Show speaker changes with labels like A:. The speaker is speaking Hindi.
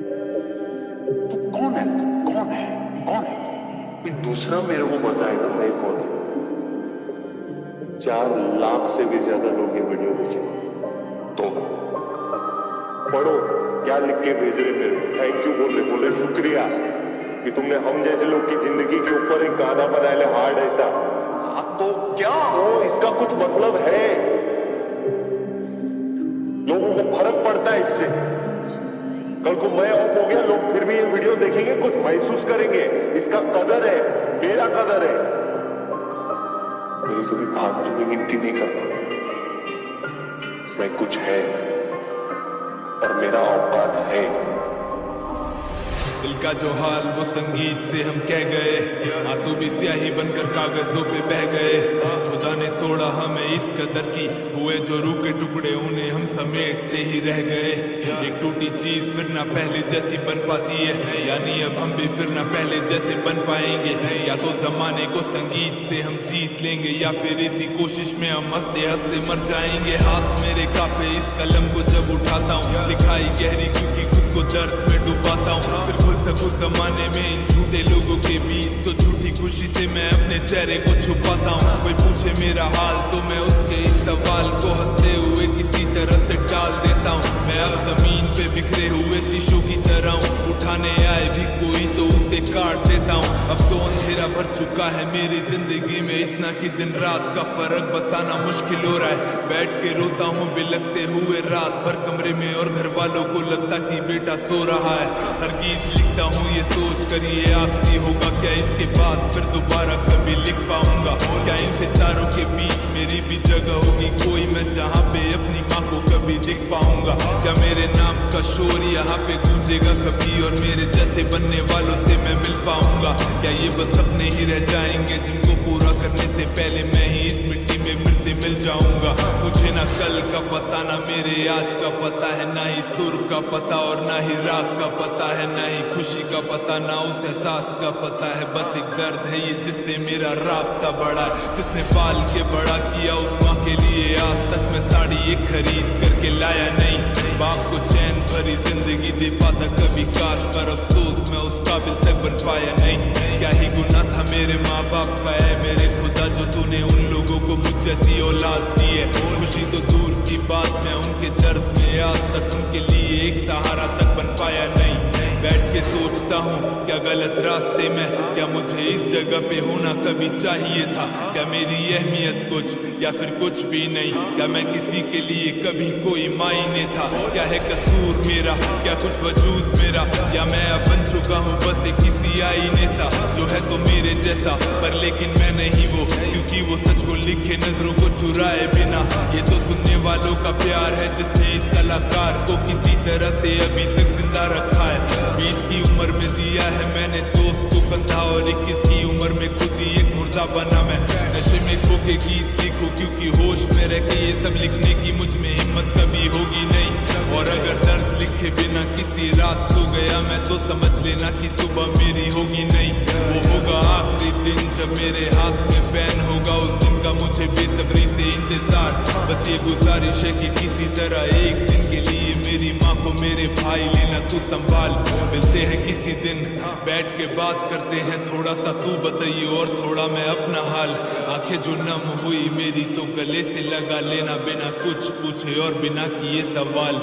A: तू कौन है? तू कौन है? कौन है?
B: ये दूसरा मेरे को बताएगा मैं कौन हूं। 4 लाख से भी ज्यादा लोग ये वीडियो देखे। तो पढ़ो क्या लिख के भेज रहे मेरे को। थैंक यू बोल रहे शुक्रिया कि तुमने हम जैसे लोग की जिंदगी के ऊपर एक गाना बनाया ले हार्ड ऐसा।
A: हाँ तो क्या?
B: तो इसका कुछ मतलब है, लोगों को फर्क पड़ता है इससे। कल को मैं ऑफ हो गया, लोग फिर भी ये वीडियो देखेंगे, कुछ महसूस करेंगे, इसका कदर है, मेरा कदर है। मेरी कभी फालतू में गिनती नहीं करना। मैं कुछ है और मेरा औकात है।
C: दिल का जो हाल वो संगीत से हम कह गए, आंसू भी स्याही बनकर कागजों पे बह गए। खुदा ने तोड़ा हमें इस कदर की, हुए जो रूह के टुकड़े उन्हें हम समेटते ही रह गए। एक टूटी चीज फिर ना पहले जैसी बन पाती है, यानी अब हम भी फिर ना पहले जैसे बन पाएंगे। या तो जमाने को संगीत से हम जीत लेंगे, या फिर इसी कोशिश में हम हंसते हंसते मर जाएंगे। हाथ मेरे कांपे इस कलम को जब उठाता हूँ, लिखाई गहरी क्योंकि खुद को दर्द में डुबाता हूँ। फिर घुल सकूं जमाने में इन झूठे लोगों के बीच, तो झूठी खुशी से मैं अपने चेहरे को छुपाता हूँ। कोई पूछे मेरा हाल तो मैं उसके इस सवाल को हंसते हुए किसी तरह से टाल देता हूँ। मैं अब जमीन पे बिखरे हुए शीशों की तरह हूँ, उठाने आए भी कोई तो उसे काट देता हूँ। अब तो अंधेरा भर चुका है मेरी जिंदगी में, इतना कि दिन रात का फर्क बताना मुश्किल हो रहा है। बैठ के रोता हूँ बिलखते हुए रात भर कमरे में, और घर वालों को लगता कि बेटा सो रहा है। हर गीत लिखता हूँ ये सोच कर ये आखिरी होगा क्या, इसके बाद फिर दोबारा कभी लिख पाऊंगा क्या। इन सितारों के बीच मेरी भी जगह होगी कोई, मैं जहाँ पे अपनी माँ को कभी दिख पाऊंगा क्या। मेरे नाम का शोर यहाँ पे गूंजेगा कभी, और मेरे जैसे बनने वालों से मैं मिल पाऊंगा क्या। ये बस सपने ही रह जाएंगे जिनको पूरा करने से पहले मैं ही इस मिट्टी में फिर से मिल जाऊंगा। मुझे ना कल का पता ना मेरे आज का पता है, ना ही सुर का पता और ना ही राग का पता है, ना ही खुशी का पता ना उस एहसास का पता है। बस एक दर्द है ये जिससे मेरा राब्ता बढ़ा है, जिसने पाल के बड़ा किया उस माँ के लिए। आज तक मैं साड़ी ये खरीद करके लाया नहीं, बाप को चैन भरी जिंदगी दे पाता कभी काश, पर अफसोस मैं उस काबिल तक बन पाया नहीं। क्या ही गुनाह था मेरे माँ बाप का है मेरे खुदा, जो तूने उन लोगों को मुझ जैसी औलाद दी है। खुशी तो दूर की बात, मैं उनके दर्द में आज तक उनके लिए एक सहारा तक बन पाया नहीं। बैठ के सोचता हूँ क्या गलत रास्ते में, क्या मुझे इस जगह पे होना कभी चाहिए था। क्या मेरी अहमियत कुछ या फिर कुछ भी नहीं, क्या मैं किसी के लिए कभी कोई मायने था। क्या है कसूर मेरा, क्या कुछ वजूद मेरा, या मैं अब बन चुका हूँ बस एक किसी आईने सा, जो है तो मेरे जैसा पर लेकिन मैं नहीं वो, क्योंकि वो सच को लिखे नजरों को चुराए बिना। ये तो सुनने वालों का प्यार है जिसने इस कलाकार को किसी तरह से अभी तक जिंदा रखा है। 20 की उम्र में दिया है मैंने दोस्त को कंधा, और 21 की उम्र में खुद ही एक मुर्दा बना मैं। नशे में खो के गीत लिखूं क्योंकि होश में रह के ये सब लिखने की मुझ में हिम्मत कभी होगी नहीं। और अगर दर्द लिखे बिना किसी रात सो गया मैं, तो समझ लेना कि सुबह मेरी होगी नहीं। वो होगा आखिरी दिन जब मेरे हाथ में पेन होगा, उस दिन का मुझे बेसब्री से इंतजार। बस ये गुजारिश है कि किसी तरह एक दिन के लिए मेरी माँ को मेरे भाई लेना तू संभाल। मिलते हैं किसी दिन बैठ के बात करते हैं, थोड़ा सा तू बताइए और थोड़ा मैं अपना हाल। आंखें जो नम हुई मेरी तो गले से लगा लेना, बिना कुछ पूछे और बिना किए सवाल।